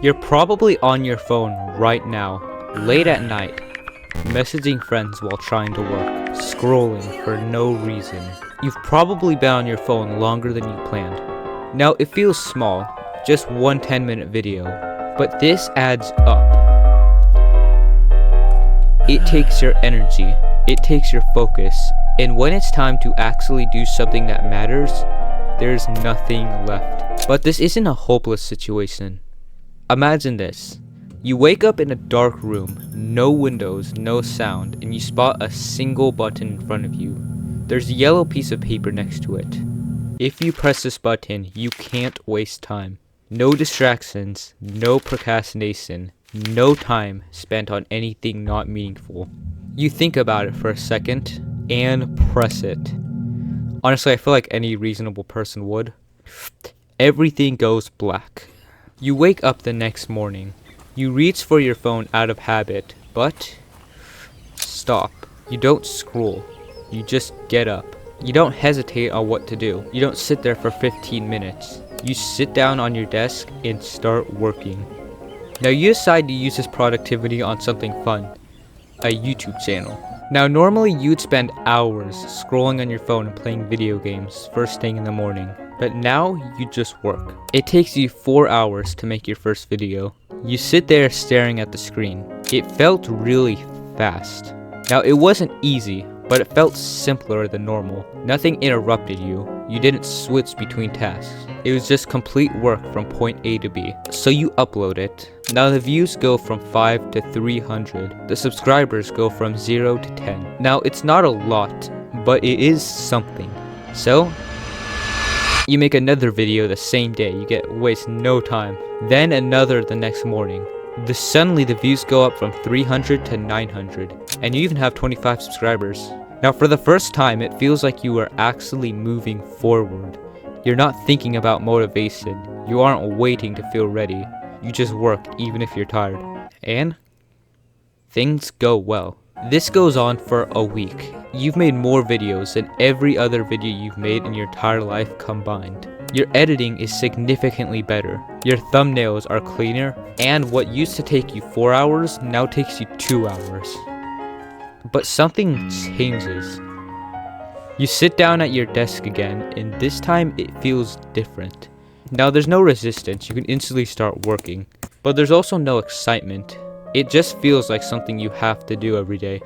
You're probably on your phone right now, late at night, messaging friends while trying to work, scrolling for no reason. You've probably been on your phone longer than you planned. Now it feels small, just one 10-minute video, but this adds up. It takes your energy, it takes your focus, and when it's time to actually do something that matters, there's nothing left. But this isn't a hopeless situation. Imagine this. You wake up in a dark room, no windows, no sound, and you spot a single button in front of you. There's a yellow piece of paper next to it. If you press this button, you can't waste time. No distractions, no procrastination, no time spent on anything not meaningful. You think about it for a second, and press it. Honestly, I feel like any reasonable person would. Everything goes black. You wake up the next morning. You reach for your phone out of habit, but stop. You don't scroll. You just get up. You don't hesitate on what to do. You don't sit there for 15 minutes. You sit down on your desk and start working. Now you decide to use this productivity on something fun, a YouTube channel. Now normally you'd spend hours scrolling on your phone and playing video games first thing in the morning. But now you just work. It takes you 4 hours to make your first video. You sit there staring at the screen. It felt really fast. Now it wasn't easy, but it felt simpler than normal. Nothing interrupted you. You didn't switch between tasks. It was just complete work from point A to B. So you upload it. Now the views go from 5 to 300. The subscribers go from 0 to 10. Now it's not a lot, but it is something. So you make another video the same day. You waste no time. Then another the next morning. Suddenly the views go up from 300 to 900. And you even have 25 subscribers. Now for the first time, it feels like you are actually moving forward. You're not thinking about motivation. You aren't waiting to feel ready. You just work even if you're tired. And things go well. This goes on for a week. You've made more videos than every other video you've made in your entire life combined. Your editing is significantly better. Your thumbnails are cleaner, and what used to take you 4 hours now takes you 2 hours. But something changes. You sit down at your desk again, and this time it feels different. Now there's no resistance, you can instantly start working. But there's also no excitement. It just feels like something you have to do every day.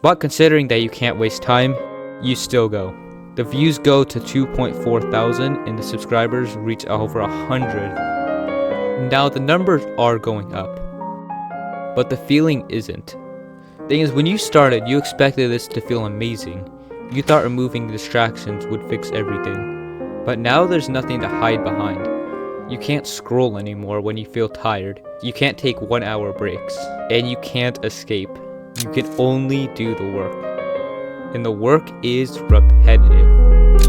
But considering that you can't waste time, you still go. The views go to 2.4 thousand and the subscribers reach over 100. Now the numbers are going up, but the feeling isn't. Thing is, when you started, you expected this to feel amazing. You thought removing the distractions would fix everything. But now there's nothing to hide behind. You can't scroll anymore when you feel tired. You can't take 1 hour breaks. And you can't escape. You can only do the work. And the work is repetitive.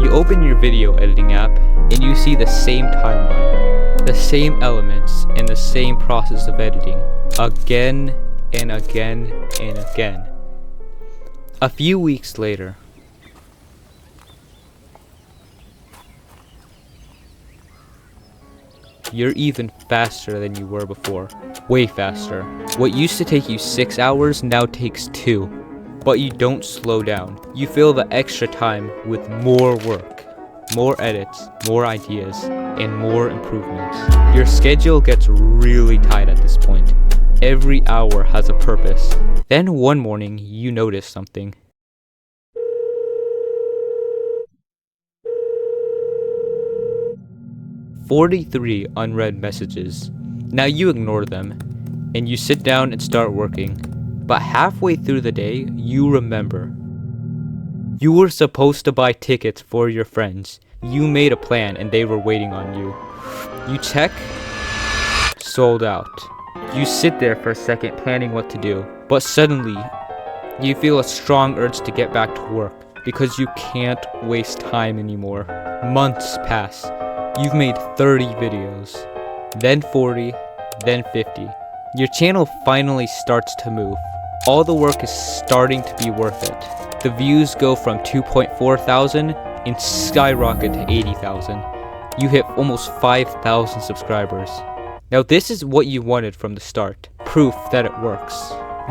You open your video editing app and you see the same timeline, the same elements, and the same process of editing, again and again and again. A few weeks later, you're even faster than you were before. Way faster. What used to take you 6 hours now takes 2. But you don't slow down. You fill the extra time with more work, more edits, more ideas, and more improvements. Your schedule gets really tight at this point. Every hour has a purpose. Then one morning, you notice something. "43 unread messages." Now you ignore them, and you sit down and start working. But halfway through the day, you remember. You were supposed to buy tickets for your friends. You made a plan and they were waiting on you. You check, sold out. You sit there for a second planning what to do. But suddenly, you feel a strong urge to get back to work because you can't waste time anymore. Months pass. You've made 30 videos, then 40, then 50. Your channel finally starts to move. All the work is starting to be worth it. The views go from 2.4 thousand and skyrocket to 80,000. You hit almost 5,000 subscribers. Now this is what you wanted from the start. Proof that it works.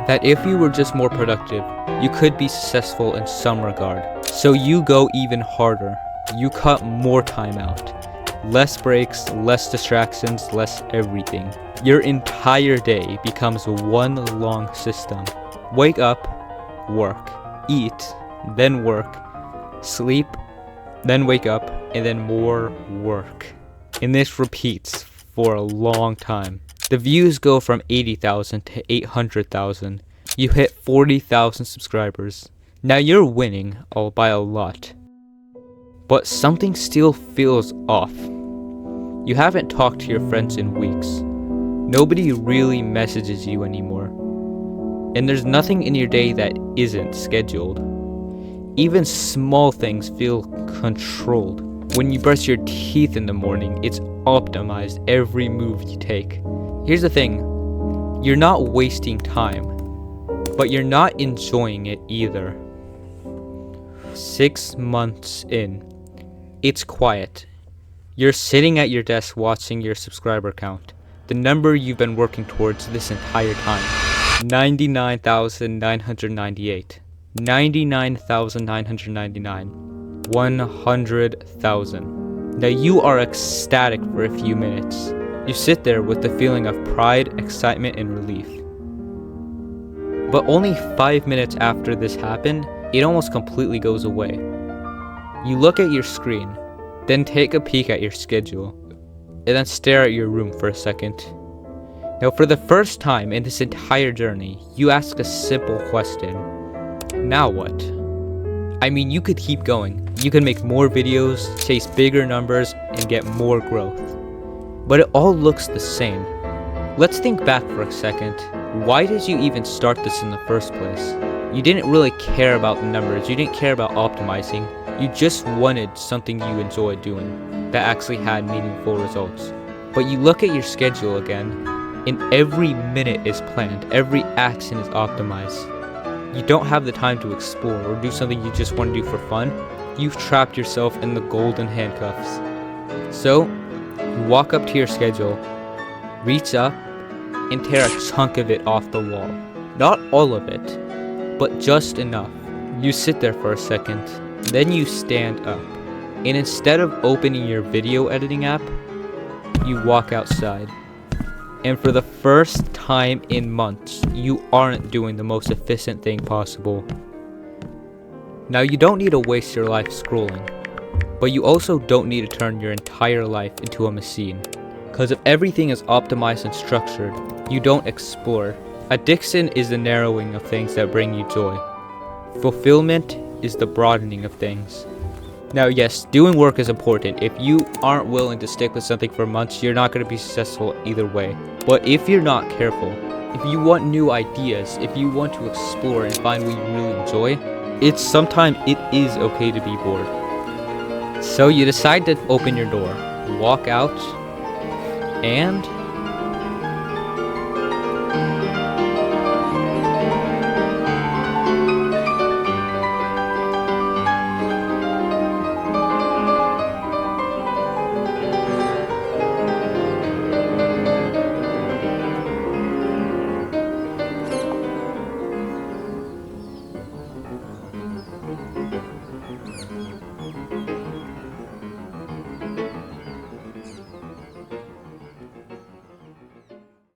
That if you were just more productive, you could be successful in some regard. So you go even harder. You cut more time out. Less breaks, less distractions, less everything. Your entire day becomes one long system. Wake up, work, eat, then work, sleep, then wake up, and then more work. And this repeats for a long time. The views go from 80,000 to 800,000. You hit 40,000 subscribers. Now you're winning by a lot. But something still feels off. You haven't talked to your friends in weeks. Nobody really messages you anymore. And there's nothing in your day that isn't scheduled. Even small things feel controlled. When you brush your teeth in the morning, it's optimized every move you take. Here's the thing, you're not wasting time, but you're not enjoying it either. 6 months in, it's quiet. You're sitting at your desk watching your subscriber count, the number you've been working towards this entire time. 99,998. 99,999. 100,000. Now you are ecstatic for a few minutes. You sit there with the feeling of pride, excitement, and relief. But only 5 minutes after this happened, it almost completely goes away. You look at your screen, then take a peek at your schedule, and then stare at your room for a second. Now for the first time in this entire journey, you ask a simple question. Now what? I mean, you could keep going. You can make more videos, chase bigger numbers, and get more growth. But it all looks the same. Let's think back for a second. Why did you even start this in the first place? You didn't really care about the numbers. You didn't care about optimizing. You just wanted something you enjoyed doing that actually had meaningful results. But you look at your schedule again, and every minute is planned. Every action is optimized. You don't have the time to explore or do something you just want to do for fun. You've trapped yourself in the golden handcuffs. So, you walk up to your schedule, reach up, and tear a chunk of it off the wall. Not all of it, but just enough. You sit there for a second, then you stand up, and instead of opening your video editing app, you walk outside. And for the first time in months, you aren't doing the most efficient thing possible. Now you don't need to waste your life scrolling, but you also don't need to turn your entire life into a machine. Because if everything is optimized and structured, you don't explore. Addiction is the narrowing of things that bring you joy. Fulfillment is the broadening of things. Now yes, doing work is important. If you aren't willing to stick with something for months, you're not going to be successful either way. But if you're not careful, if you want new ideas, if you want to explore and find what you really enjoy, sometimes it is okay to be bored. So you decide to open your door, walk out, and